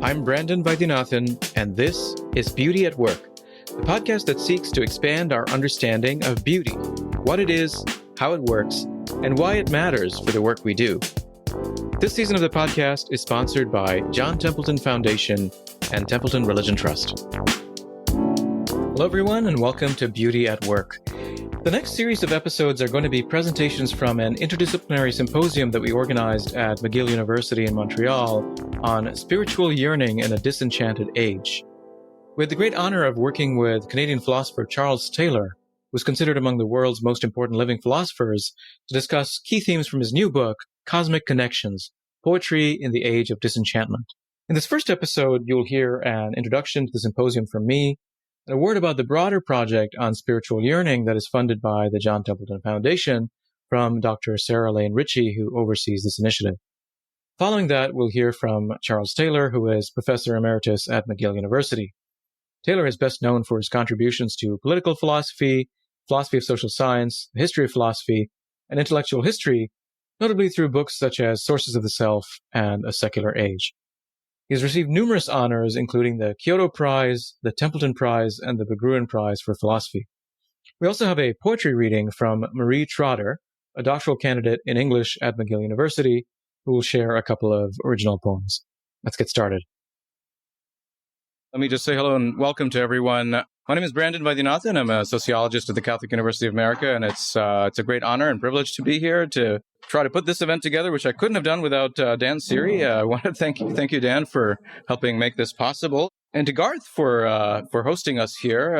I'm Brandon Vaidyanathan, and this is Beauty at Work, the podcast that seeks to expand our understanding of beauty, what it is, how it works, and why it matters for the work we do. This season of the podcast is sponsored by John Templeton Foundation and Templeton Religion Trust. Hello, everyone, and welcome to Beauty at Work. The next series of episodes are going to be presentations from an interdisciplinary symposium that we organized at McGill University in Montreal on spiritual yearning in a disenchanted age. We had the great honor of working with Canadian philosopher Charles Taylor, who's considered among the world's most important living philosophers, to discuss key themes from his new book, Cosmic Connections, Poetry in the Age of Disenchantment. In this first episode, you'll hear an introduction to the symposium from me, and a word about the broader project on spiritual yearning that is funded by the John Templeton Foundation from Dr. Sarah Lane Ritchie, who oversees this initiative. Following that, we'll hear from Charles Taylor, who is Professor Emeritus at McGill University. Taylor is best known for his contributions to political philosophy, philosophy of social science, the history of philosophy, and intellectual history, notably through books such as Sources of the Self and A Secular Age. He has received numerous honors, including the Kyoto Prize, the Templeton Prize, and the Berggruen Prize for philosophy. We also have a poetry reading from Marie Trod, a doctoral candidate in English at McGill University, who will share a couple of original poems. Let's get started. Let me just say hello and welcome to everyone. My name is Brandon Vaidyanathan. I'm a sociologist at the Catholic University of America, and it's a great honor and privilege to be here to try to put this event together, which I couldn't have done without Dan Siri. I want to thank you, Dan, for helping make this possible, and to Garth for hosting us here.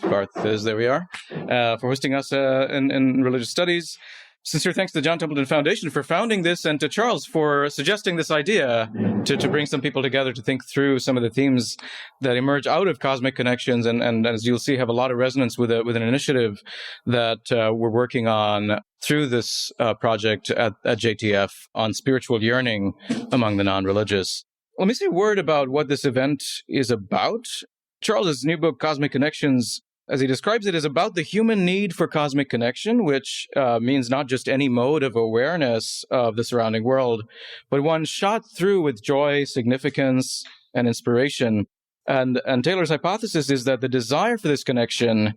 Garth is there. We are for hosting us in religious studies. Sincere thanks to the John Templeton Foundation for founding this, and to Charles for suggesting this idea to bring some people together to think through some of the themes that emerge out of Cosmic Connections, and as you'll see, have a lot of resonance with an initiative that we're working on through this project at JTF on spiritual yearning among the non-religious. Let me say a word about what this event is about. Charles's new book, Cosmic Connections, as he describes it, is about the human need for cosmic connection, which means not just any mode of awareness of the surrounding world, but one shot through with joy, significance, and inspiration. And Taylor's hypothesis is that the desire for this connection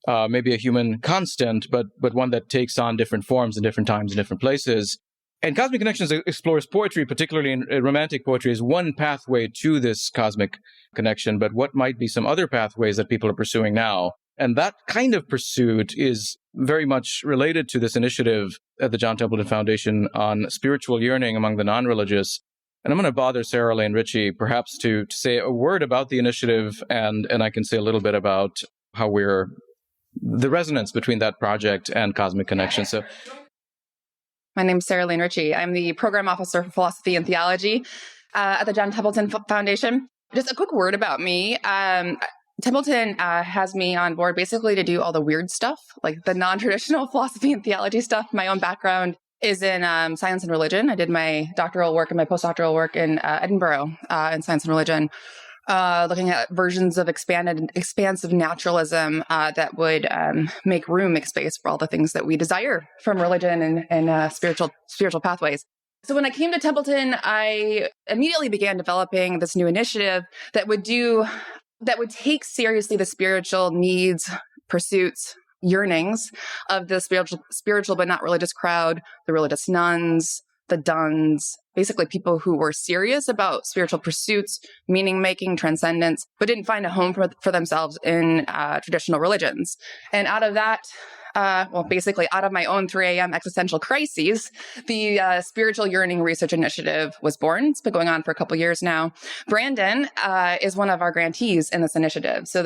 may be a human constant, but one that takes on different forms in different times and different places. And Cosmic Connections explores poetry, particularly in romantic poetry, as one pathway to this cosmic connection, but what might be some other pathways that people are pursuing now? And that kind of pursuit is very much related to this initiative at the John Templeton Foundation on spiritual yearning among the non-religious. And I'm going to bother Sarah Lane Ritchie perhaps to say a word about the initiative, and I can say a little bit about how the resonance between that project and Cosmic Connection. So, my name is Sarah Lane Ritchie. I'm the Program Officer for Philosophy and Theology at the John Templeton Foundation. Just a quick word about me. Templeton has me on board basically to do all the weird stuff, like the non-traditional philosophy and theology stuff. My own background is in science and religion. I did my doctoral work and my postdoctoral work in Edinburgh in science and religion, looking at versions of expansive naturalism that would make space for all the things that we desire from religion and spiritual pathways. So when I came to Templeton, I immediately began developing this new initiative that would take seriously the spiritual needs, pursuits, yearnings of the spiritual but not religious crowd, the religious nuns, the duns, basically people who were serious about spiritual pursuits, meaning-making, transcendence, but didn't find a home for themselves in traditional religions. And out of that, basically out of my own 3 a.m. existential crises, the Spiritual Yearning Research Initiative was born. It's been going on for a couple years now. Brandon is one of our grantees in this initiative. So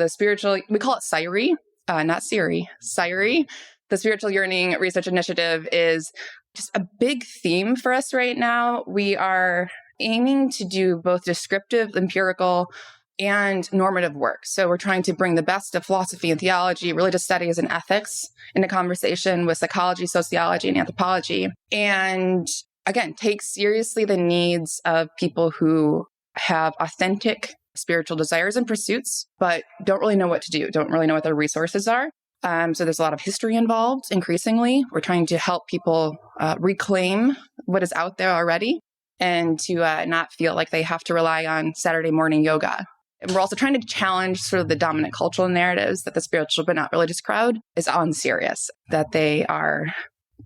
we call it SYRI, not Siri, SYRI. The Spiritual Yearning Research Initiative is just a big theme for us right now. We are aiming to do both descriptive, empirical, and normative work. So we're trying to bring the best of philosophy and theology, religious studies and ethics into conversation with psychology, sociology, and anthropology. And again, take seriously the needs of people who have authentic spiritual desires and pursuits, but don't really know what to do, don't really know what their resources are. So there's a lot of history involved. Increasingly, we're trying to help people reclaim what is out there already. and to not feel like they have to rely on Saturday morning yoga. And we're also trying to challenge sort of the dominant cultural narratives that the spiritual but not religious crowd is unserious, that they are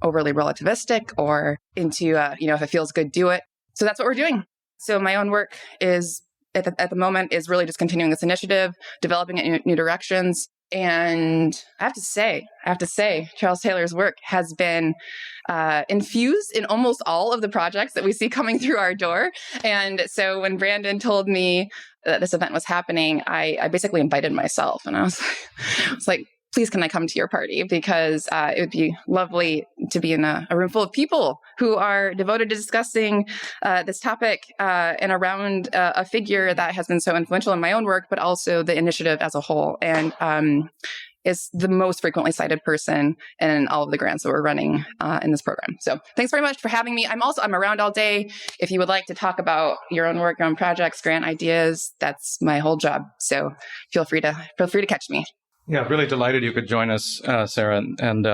overly relativistic or into, if it feels good, do it. So that's what we're doing. So my own work is, at the moment, is really just continuing this initiative, developing it in new directions. And I have to say, Charles Taylor's work has been infused in almost all of the projects that we see coming through our door. And so when Brandon told me that this event was happening, I basically invited myself. And I was like, please, can I come to your party? Because it would be lovely to be in a room full of people who are devoted to discussing this topic and around a figure that has been so influential in my own work, but also the initiative as a whole. And is the most frequently cited person in all of the grants that we're running in this program. So thanks very much for having me. I'm around all day. If you would like to talk about your own work, your own projects, grant ideas, that's my whole job. So feel free to catch me. Yeah, really delighted you could join us, Sarah. And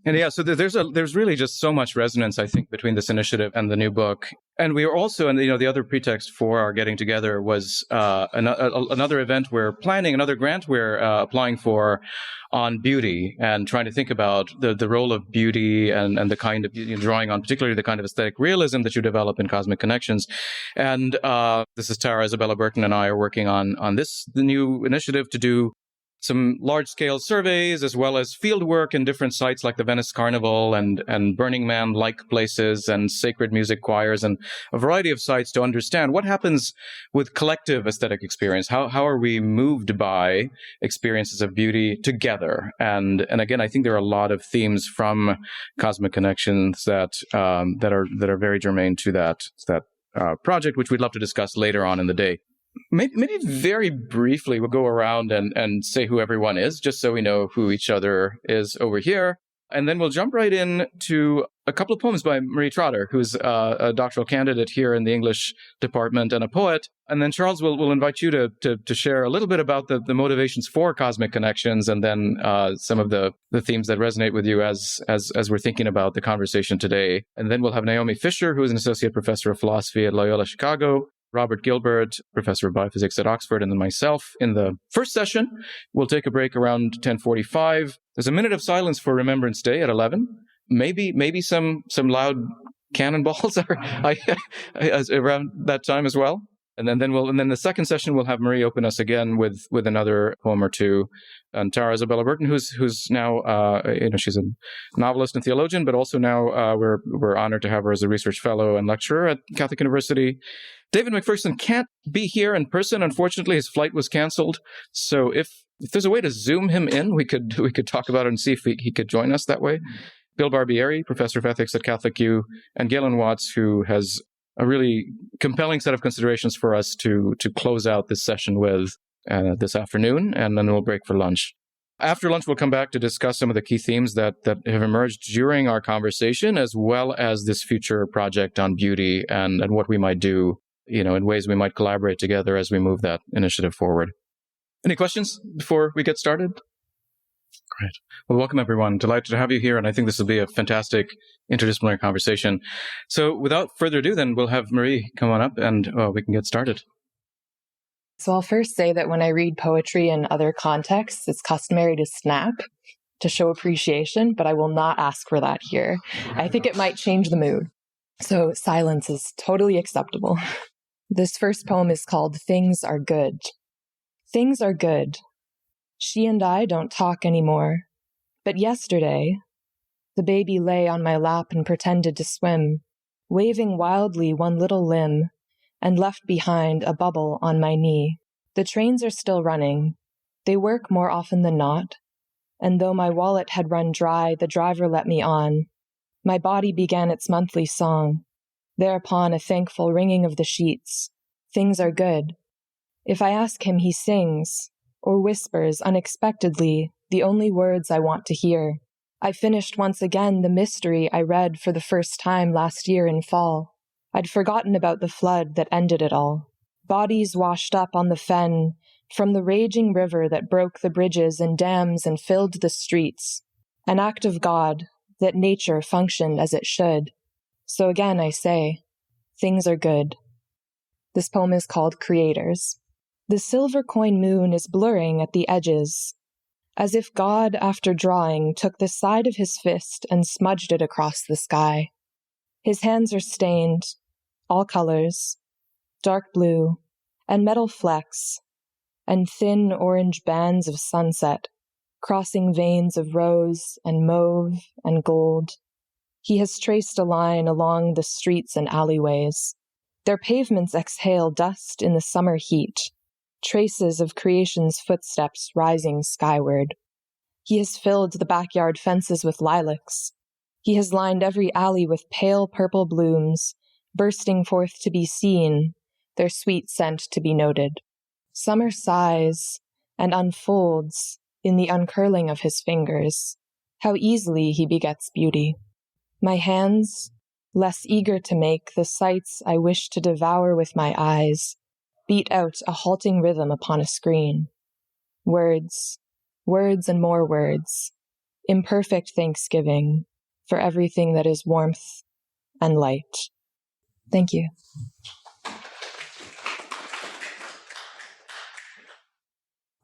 yeah, so there's really just so much resonance, I think, between this initiative and the new book. And we are also, and the other pretext for our getting together was another event we're planning, another grant we're applying for on beauty and trying to think about the role of beauty and the kind of drawing on particularly the kind of aesthetic realism that you develop in Cosmic Connections. And this is Tara Isabella Burton and I are working on the new initiative to do some large-scale surveys as well as field work in different sites like the Venice Carnival and Burning Man-like places and sacred music choirs and a variety of sites to understand what happens with collective aesthetic experience. How are we moved by experiences of beauty together? And again, I think there are a lot of themes from Cosmic Connections that are very germane to that project, which we'd love to discuss later on in the day. Maybe very briefly, we'll go around and say who everyone is, just so we know who each other is over here. And then we'll jump right in to a couple of poems by Marie Trod, who's a doctoral candidate here in the English department and a poet. And then Charles will invite you to share a little bit about the motivations for Cosmic Connections and then some of the themes that resonate with you as we're thinking about the conversation today. And then we'll have Naomi Fisher, who is an associate professor of philosophy at Loyola Chicago, Robert Gilbert, professor of biophysics at Oxford, and then myself in the first session. We'll take a break around 10:45. There's a minute of silence for Remembrance Day at 11. Maybe some loud cannonballs are around that time as well. And then the second session we'll have Marie open us again with another poem or two. And Tara Isabella Burton, who's now she's a novelist and theologian, but also now we're honored to have her as a research fellow and lecturer at Catholic University. David McPherson can't be here in person. Unfortunately, his flight was canceled. So if there's a way to Zoom him in, we could talk about it and see if he could join us that way. Bill Barbieri, professor of ethics at Catholic U, and Galen Watts, who has a really compelling set of considerations for us to close out this session with this afternoon, and then we'll break for lunch. After lunch, we'll come back to discuss some of the key themes that have emerged during our conversation, as well as this future project on beauty and what we might do, in ways we might collaborate together as we move that initiative forward. Any questions before we get started? Great. Well, welcome, everyone. Delighted to have you here, and I think this will be a fantastic interdisciplinary conversation. So without further ado, then, we'll have Marie come on up, and we can get started. So I'll first say that when I read poetry in other contexts, it's customary to snap to show appreciation, but I will not ask for that here. I think it might change the mood. So silence is totally acceptable. This first poem is called Things Are Good. Things are good. She and I don't talk anymore. But yesterday, the baby lay on my lap and pretended to swim, waving wildly one little limb, and left behind a bubble on my knee. The trains are still running. They work more often than not. And though my wallet had run dry, the driver let me on. My body began its monthly song. Thereupon a thankful ringing of the sheets. Things are good. If I ask him, he sings, or whispers unexpectedly the only words I want to hear. I finished once again the mystery I read for the first time last year in fall. I'd forgotten about the flood that ended it all. Bodies washed up on the fen from the raging river that broke the bridges and dams and filled the streets. An act of God, that nature functioned as it should. So again I say, Things are good. This poem is called Creators. The silver coin moon is blurring at the edges, as if God, after drawing, took the side of his fist and smudged it across the sky. His hands are stained, all colors, dark blue, and metal flecks, and thin orange bands of sunset, crossing veins of rose and mauve and gold. He has traced a line along the streets and alleyways. Their pavements exhale dust in the summer heat, traces of creation's footsteps rising skyward. He has filled the backyard fences with lilacs. He has lined every alley with pale purple blooms, bursting forth to be seen, their sweet scent to be noted. Summer sighs and unfolds in the uncurling of his fingers. How easily he begets beauty. My hands, less eager to make the sights I wish to devour with my eyes, beat out a halting rhythm upon a screen. Words, words and more words, imperfect thanksgiving for everything that is warmth and light. Thank you.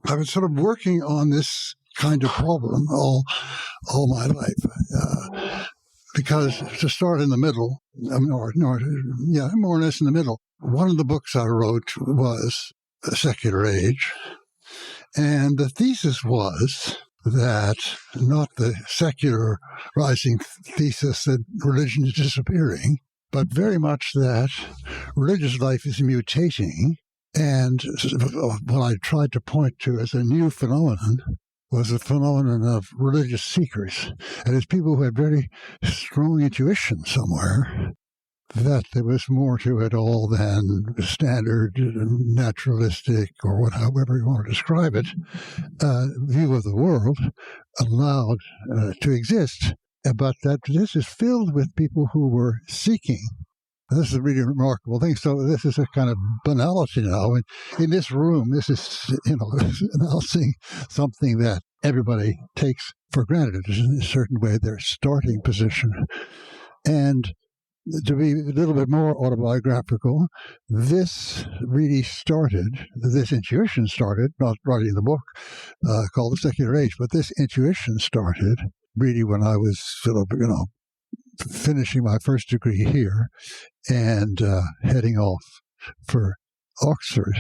I was sort of working on this kind of problem all my life. Because to start in the middle, more or less in the middle, one of the books I wrote was A Secular Age. And the thesis was that not the secularizing thesis that religion is disappearing, but very much that religious life is mutating. And what I tried to point to as a new phenomenon was the phenomenon of religious seekers. And it's people who had very strong intuition somewhere that there was more to it all than standard, naturalistic, or however you want to describe it, view of the world allowed to exist. But that this is filled with people who were seeking. This is a really remarkable thing. So this is a kind of banality now. In this room, this is, announcing something that everybody takes for granted. In a certain way, their starting position. And to be a little bit more autobiographical, this intuition started, not writing the book called The Secular Age, but this intuition started really when I was finishing my first degree here and heading off for Oxford.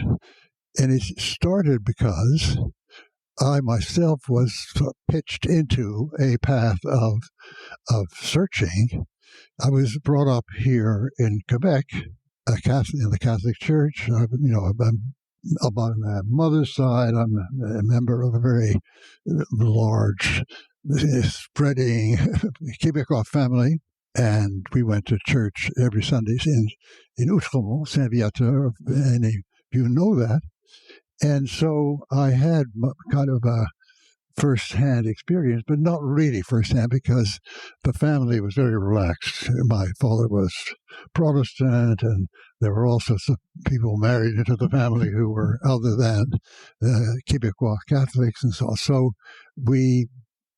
And it started because I myself was pitched into a path of searching. I was brought up here in Quebec, in the Catholic Church. On my mother's side, I'm a member of a very large, spreading Quebecois family. And we went to church every Sunday in Outremont, Saint-Viateur, and you know that. And so I had kind of a first-hand experience, but not really first-hand because the family was very relaxed. My father was Protestant, and there were also some people married into the family who were other than Quebecois Catholics and so on. So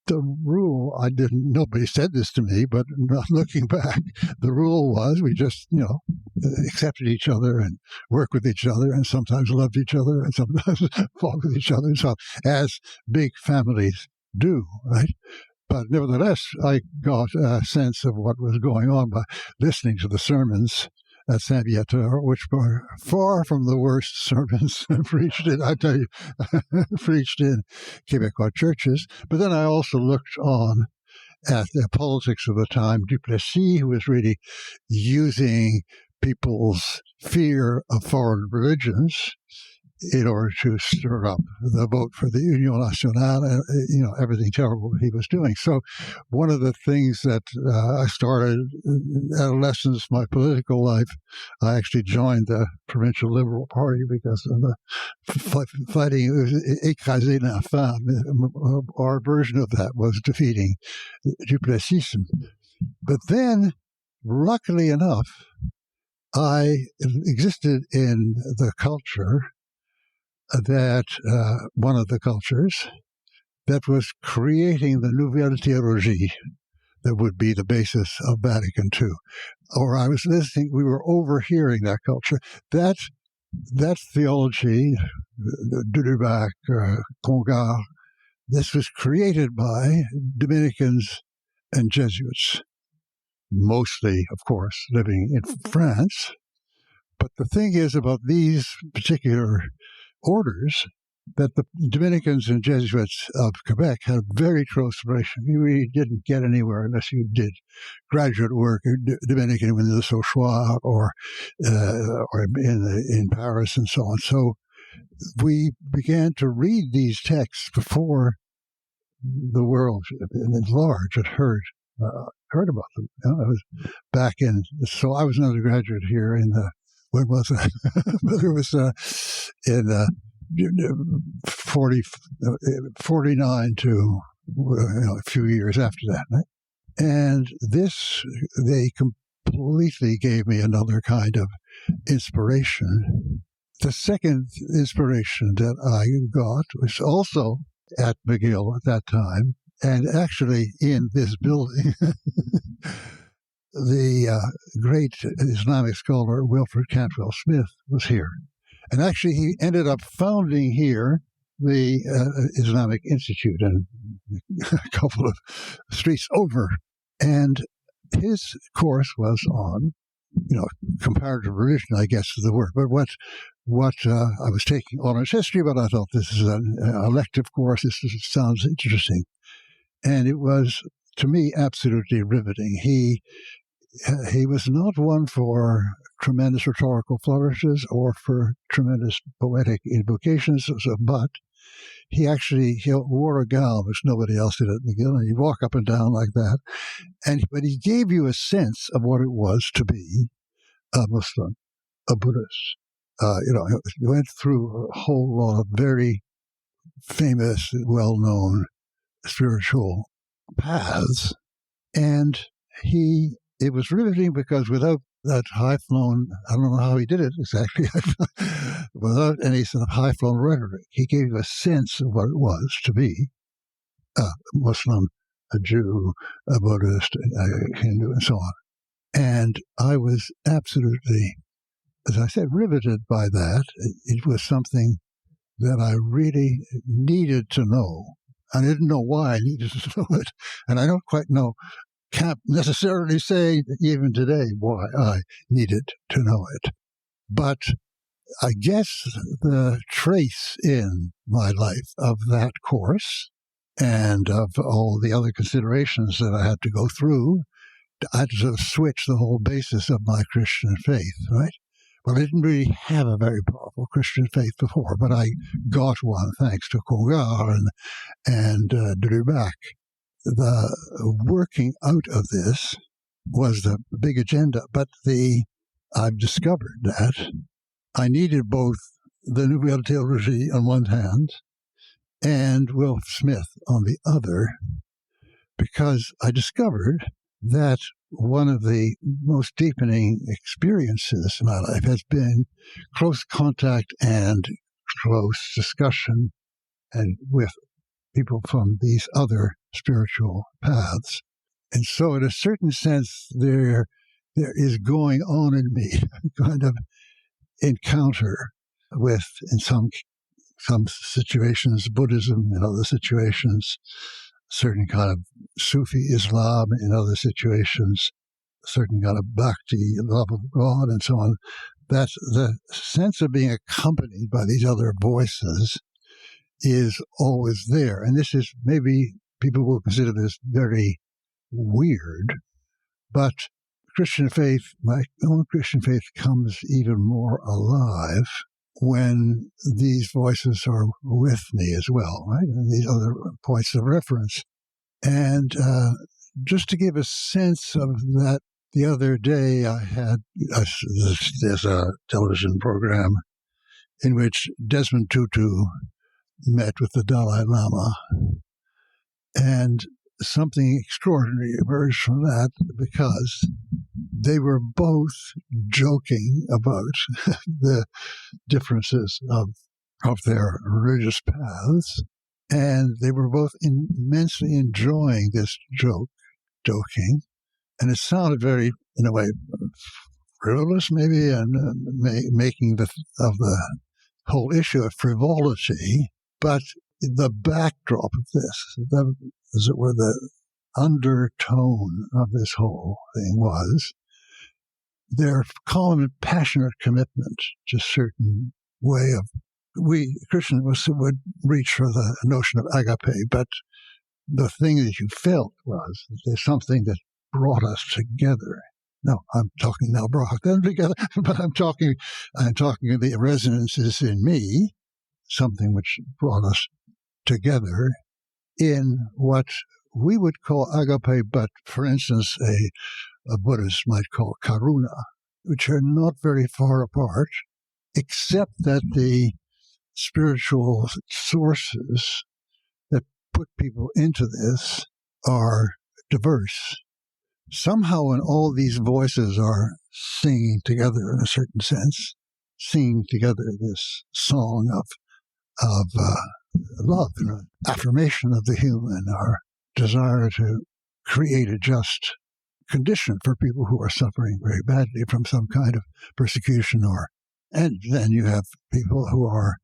the rule, nobody said this to me, but not looking back, the rule was we just, accepted each other and worked with each other and sometimes loved each other and sometimes fought with each other. So as big families do, right? But nevertheless, I got a sense of what was going on by listening to the sermons at Saint-Viateur, which were far from the worst sermons preached in Quebecois churches. But then I also looked on at the politics of the time. Duplessis, who was really using people's fear of foreign religions in order to stir up the vote for the Union Nationale and, everything terrible that he was doing. So one of the things that I started adolescence, my political life, I actually joined the Provincial Liberal Party because of the fighting, écraser l'infâme. Our version of that was defeating Duplessis. But then, luckily enough, I existed in the culture that one of the cultures that was creating the Nouvelle Théologie that would be the basis of Vatican II. or I was listening, we were overhearing that culture. That theology, Dudubak, Congar, this was created by Dominicans and Jesuits, mostly, of course, living in France. But the thing is about these particular orders that the Dominicans and Jesuits of Quebec had a very close relation. You really didn't get anywhere unless you did graduate work Dominican in the Sauchois or in Paris and so on. So we began to read these texts before the world at large had heard about them. I was back in, so I was an undergraduate here in the, when was it? It was in 49 to a few years after that. Right? And this, they completely gave me another kind of inspiration. The second inspiration that I got was also at McGill at that time, and actually in this building. The great Islamic scholar Wilfred Cantwell Smith was here. And actually, he ended up founding here the Islamic Institute and a couple of streets over. And his course was on, comparative religion, I guess is the word. But what I was taking honors history, but I thought this is an elective course. This sounds interesting. And it was, to me, absolutely riveting. He was not one for tremendous rhetorical flourishes or for tremendous poetic invocations, but he wore a gown, which nobody else did at McGill, and he'd walk up and down like that. But he gave you a sense of what it was to be a Muslim, a Buddhist. He went through a whole lot of very famous, well-known spiritual paths, and it was riveting because without that high-flown, I don't know how he did it exactly, without any sort of high-flown rhetoric, he gave a sense of what it was to be a Muslim, a Jew, a Buddhist, a Hindu, and so on. And I was absolutely, as I said, riveted by that. It was something that I really needed to know. I didn't know why I needed to know it, and I don't quite know. Can't necessarily say even today why I needed to know it. But I guess the trace in my life of that course and of all the other considerations that I had to go through, I had to sort of switch the whole basis of my Christian faith, right? Well, I didn't really have a very powerful Christian faith before, but I got one thanks to Congar and Dudubak. The working out of this was the big agenda, but I've discovered that I needed both the Nouvelle Théologie on one hand and Will Smith on the other, because I discovered that one of the most deepening experiences in my life has been close contact and close discussion and with people from these other spiritual paths. And so in a certain sense, there is going on in me a kind of encounter with, in some situations, Buddhism, in other situations, certain kind of Sufi Islam, in other situations, certain kind of bhakti, love of God, and so on. That the sense of being accompanied by these other voices is always there. And this is, maybe people will consider this very weird, but Christian faith, my own Christian faith, comes even more alive when these voices are with me as well, right? And these other points of reference. And just to give a sense of that, the other day I had, there's a television program in which Desmond Tutu met with the Dalai Lama, and something extraordinary emerged from that because they were both joking about the differences of their religious paths, and they were both immensely enjoying this joking, and it sounded very, in a way, frivolous, maybe, and making of the whole issue of frivolity. But the backdrop of this, as it were, the undertone of this whole thing was their calm and passionate commitment to a certain way of, we Christians would reach for the notion of agape, but the thing that you felt was there's something that brought us together. No, I'm talking now brought them together, but I'm talking of the resonances in me, something which brought us together in what we would call agape, but for instance, a Buddhist might call karuna, which are not very far apart, except that the spiritual sources that put people into this are diverse. Somehow when all these voices are singing together in a certain sense, singing together this song of love, affirmation of the human, our desire to create a just condition for people who are suffering very badly from some kind of persecution, and then you have people who are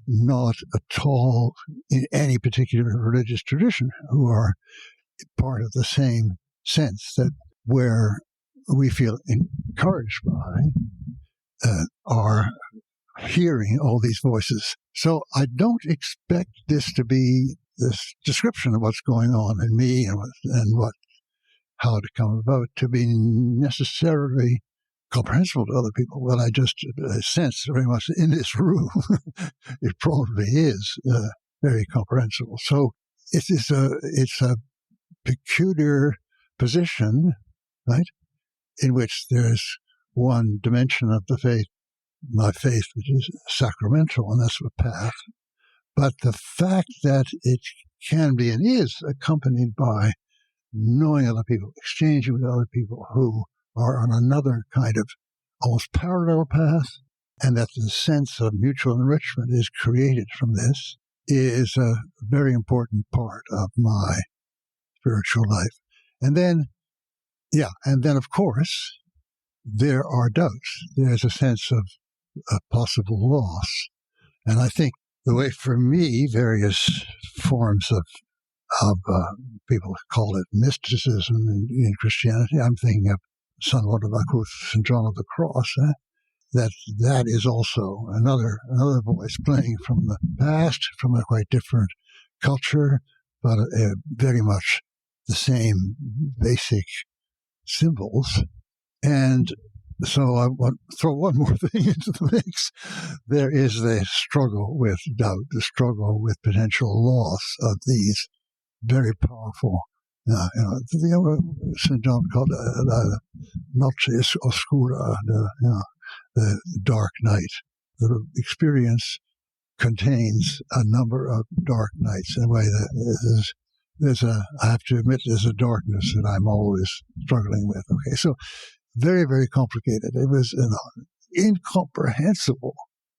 not at all in any particular religious tradition, who are part of the same sense that where we feel encouraged by are hearing all these voices. So I don't expect this to be this description of what's going on in me and how to come about to be necessarily comprehensible to other people. Well, I just sense very much in this room, it probably is very comprehensible. So it's a peculiar position, right, in which there's one dimension of the faith, my faith, which is sacramental, and that's a path. But the fact that it can be and is accompanied by knowing other people, exchanging with other people who are on another kind of almost parallel path, and that the sense of mutual enrichment is created from this, is a very important part of my spiritual life. And then, of course, there are doubts. There's a sense of a possible loss. And I think the way for me, various forms of people call it mysticism in Christianity, I'm thinking of San Juan de la Cruz, St. John of the Cross, that is also another voice playing from the past, from a quite different culture, but very much the same basic symbols. And so I want to throw one more thing into the mix. There is the struggle with doubt, the struggle with potential loss of these very powerful, St. John called Noche Oscura, the dark night. The experience contains a number of dark nights in a way that I have to admit, there's a darkness that I'm always struggling with. Okay, so very, very complicated. It was incomprehensible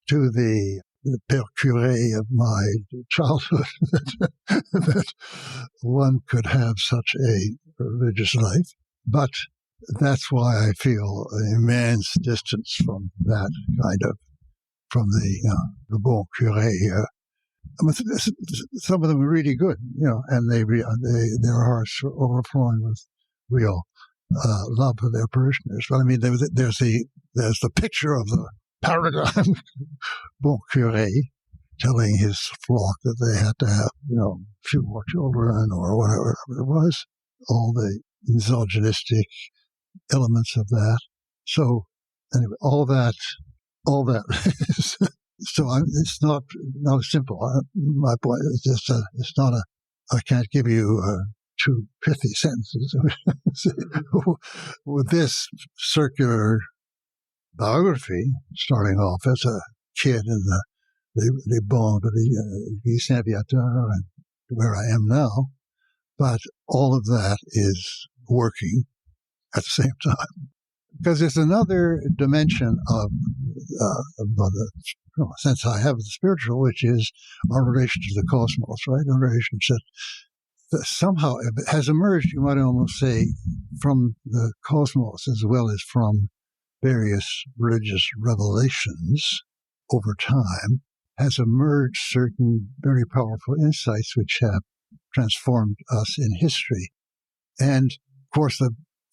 to the Père Curé of my childhood that one could have such a religious life. But that's why I feel an immense distance from that kind of, from the bon curé. Some of them are really good, and their hearts are overflowing with real love for their parishioners. But I mean, there's the picture of the paradigm bon curé telling his flock that they had to have, few more children or whatever it was. All the misogynistic elements of that. So anyway, all that is. So it's not simple. My point is just it's not I can't give you two pithy sentences. With this circular biography, starting off as a kid in the Bon de Saint-Viateur and where I am now, but all of that is working at the same time. Because there's another dimension of the sense I have of the spiritual, which is our relation to the cosmos, right? Our relationship that somehow has emerged, you might almost say, from the cosmos as well as from various religious revelations over time has emerged certain very powerful insights which have transformed us in history. And, of course, the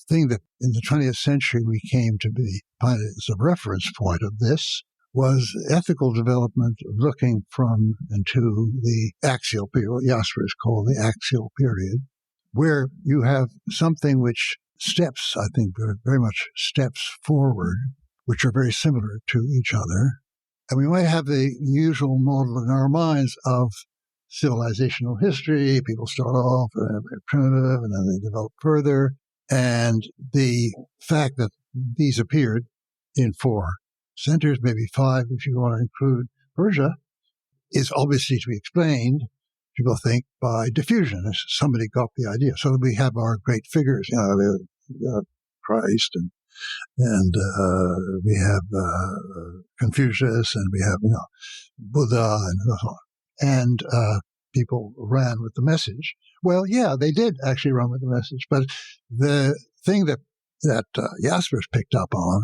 thing that in the 20th century we came to be find as a reference point of this was ethical development looking from and to the axial period, what Jaspers called the axial period, where you have something which steps, I think, very, very much steps forward, which are very similar to each other. And we might have the usual model in our minds of civilizational history. People start off very primitive, and then they develop further. And the fact that these appeared in 4 centers, maybe 5 if you want to include Persia, is obviously to be explained, people think, by diffusion. Somebody got the idea. So we have our great figures, Christ, and we have Confucius, and we have Buddha, and so on. And people ran with the message. Well, yeah, they did actually run with the message. But the thing that Jaspers picked up on,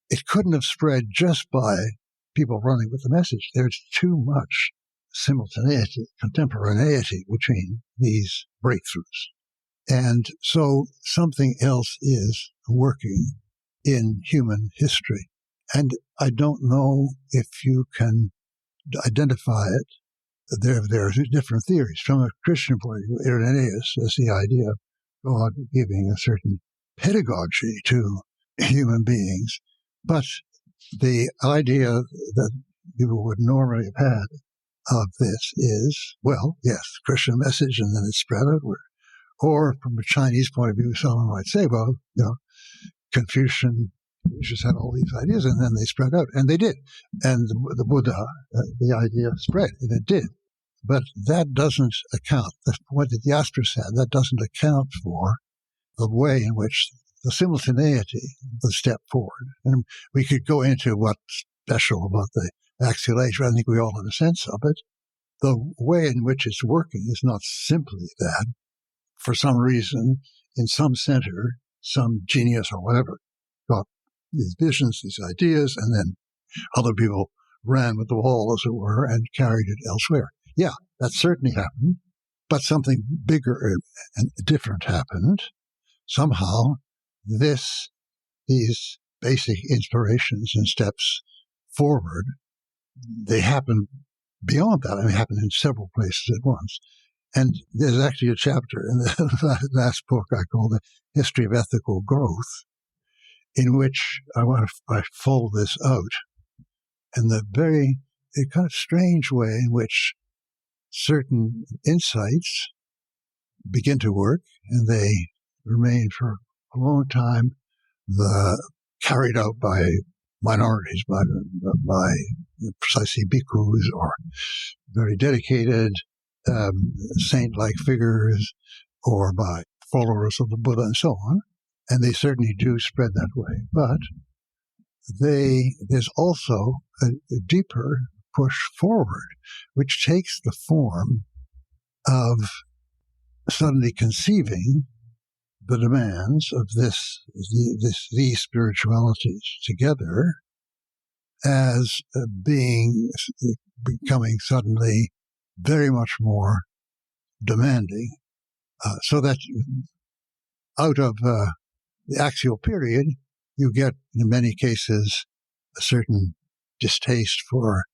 it couldn't have spread just by people running with the message. There's too much simultaneity, contemporaneity between these breakthroughs. And so something else is working in human history. And I don't know if you can identify it. There are different theories. From a Christian point of view, Irenaeus has the idea of God giving a certain pedagogy to human beings. But the idea that people would normally have had of this is, well, yes, Christian message, and then it spread outward. Or from a Chinese point of view, someone might say, well, Confucius had all these ideas, and then they spread out. And they did. And the Buddha, the idea spread, and it did. But that doesn't account, the point that Jaspers had, that doesn't account for the way in which the simultaneity, the step forward. And we could go into what's special about the axial age, but I think we all have a sense of it. The way in which it's working is not simply that. For some reason, in some center, some genius or whatever got these visions, these ideas, and then other people ran with the wall, as it were, and carried it elsewhere. Yeah, that certainly happened, but something bigger and different happened. Somehow, these basic inspirations and steps forward, they happen beyond that. I mean, they happen in several places at once. And there's actually a chapter in the last book I call The History of Ethical Growth, in which I fold this out, and the very kind of strange way in which certain insights begin to work, and they remain for a long time, carried out by minorities, by precisely bhikkhus or very dedicated saint-like figures, or by followers of the Buddha and so on. And they certainly do spread that way. But there's also a deeper push forward, which takes the form of suddenly conceiving the demands of these spiritualities together as becoming suddenly very much more demanding, so that out of the axial period, you get, in many cases, a certain distaste for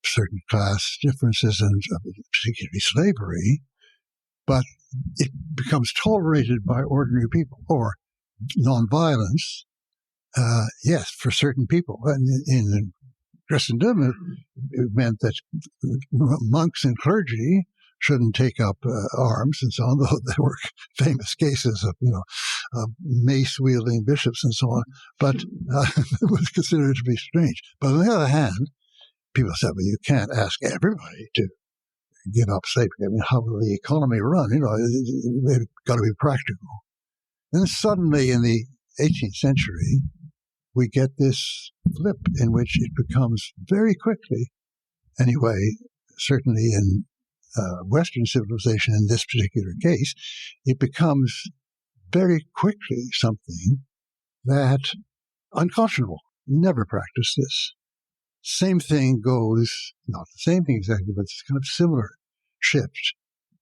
certain class differences, and particularly slavery, but it becomes tolerated by ordinary people, or nonviolence, yes, for certain people. And in Christendom, it meant that monks and clergy shouldn't take up arms and so on, though there were famous cases of, mace-wielding bishops and so on, but it was considered to be strange. But on the other hand, people said, well, you can't ask everybody to give up slavery. I mean, how will the economy run? It's got to be practical. And then suddenly in the 18th century, we get this flip in which it becomes very quickly, anyway, certainly in Western civilization in this particular case, it becomes very quickly something that unconscionable. Never practice this. Same thing goes, not the same thing exactly, but it's kind of similar shift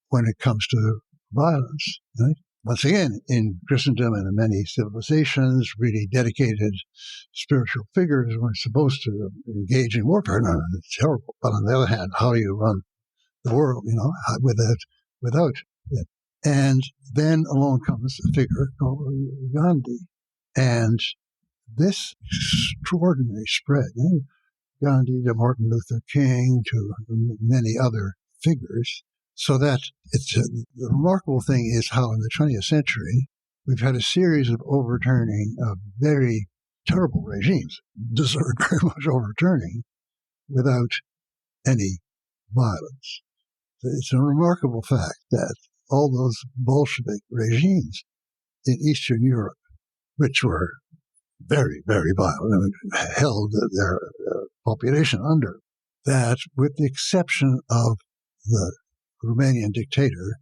when it comes to violence. Right? Once again, in Christendom and in many civilizations, really dedicated spiritual figures were supposed to engage in warfare. No, it's terrible. But on the other hand, how do you run the world, without it? And then along comes a figure called Gandhi. And this extraordinary spread, Gandhi to Martin Luther King to many other figures, so that the remarkable thing is how in the 20th century we've had a series of overturning of very terrible regimes, deserved very much overturning, without any violence. It's a remarkable fact that all those Bolshevik regimes in Eastern Europe, which were very, very violent, held their population under, that with the exception of the Romanian dictator,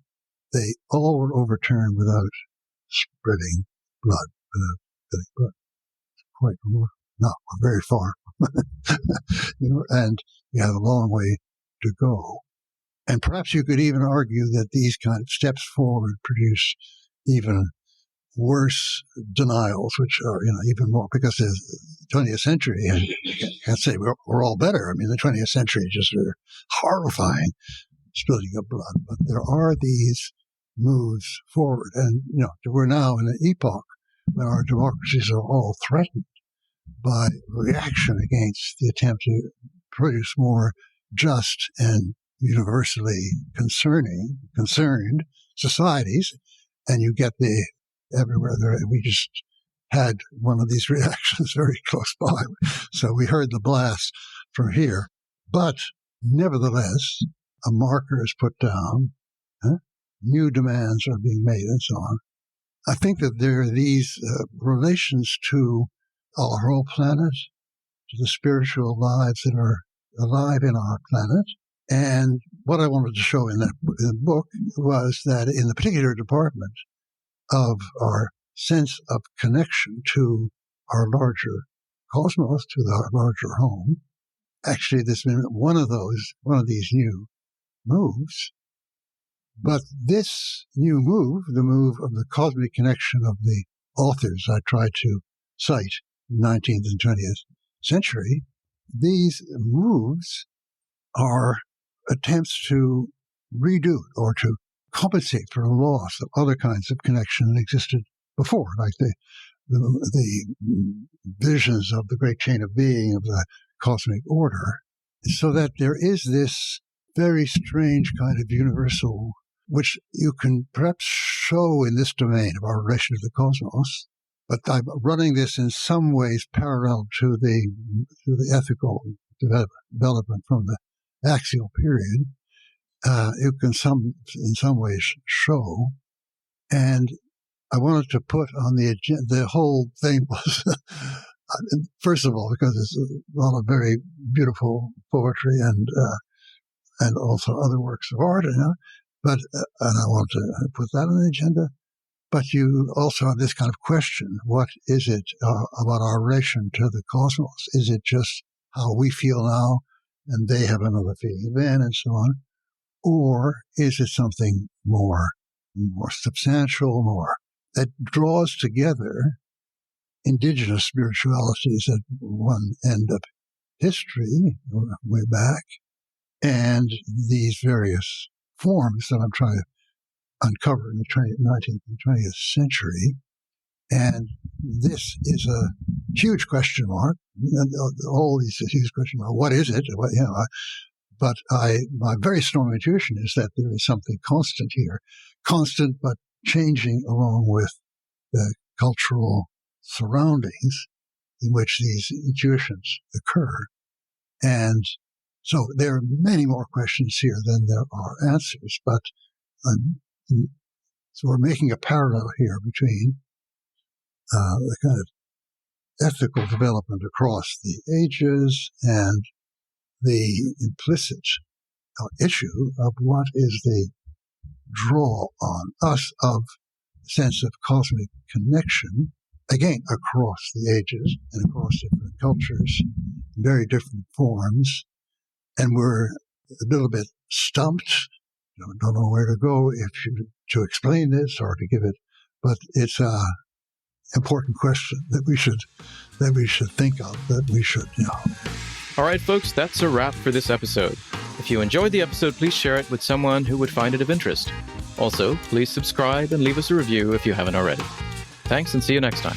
they all were overturned without spreading blood, It's quite remarkable. No, we're very far, and we have a long way to go. And perhaps you could even argue that these kind of steps forward produce even worse denials, which are, even more, because the 20th century, I can't say we're all better. I mean, the 20th century just are horrifying, spilling of blood. But there are these moves forward. And, we're now in an epoch when our democracies are all threatened by reaction against the attempt to produce more just and universally concerned societies. And you get everywhere there. We just had one of these reactions very close by. So we heard the blast from here. But nevertheless, a marker is put down. New demands are being made and so on. I think that there are these relations to our whole planet, to the spiritual lives that are alive in our planet. And what I wanted to show in the book was that in the particular department of our sense of connection to our larger cosmos, to our larger home, actually there's been one of these new moves. But this new move, the move of the cosmic connection of the authors I tried to cite in the 19th and 20th century, these moves are attempts to redo or to compensate for a loss of other kinds of connection that existed before, like the visions of the great chain of being of the cosmic order, so that there is this very strange kind of universal, which you can perhaps show in this domain of our relation to the cosmos, but I'm running this in some ways parallel to the ethical development from the axial period. You can in some ways show, and I wanted to put on the agenda. The whole thing was, first of all, because it's a lot of very beautiful poetry and also other works of art, but and I want to put that on the agenda. But you also have this kind of question: what is it about our relation to the cosmos? Is it just how we feel now, and they have another feeling then, and so on? Or is it something more substantial, more that draws together indigenous spiritualities at one end of history, way back, and these various forms that I'm trying to uncover in the 19th and 20th century? And this is a huge question mark. All these huge question marks. What is it? But my very strong intuition is that there is something constant here, constant but changing along with the cultural surroundings in which these intuitions occur. And so there are many more questions here than there are answers, but so we're making a parallel here between the kind of ethical development across the ages and the implicit issue of what is the draw on us of sense of cosmic connection again, across the ages and across different cultures, very different forms, and we're a little bit stumped. Don't know where to go to explain this or to give it, but it's a important question that we should think of, that we should, All right, folks, that's a wrap for this episode. If you enjoyed the episode, please share it with someone who would find it of interest. Also, please subscribe and leave us a review if you haven't already. Thanks, and see you next time.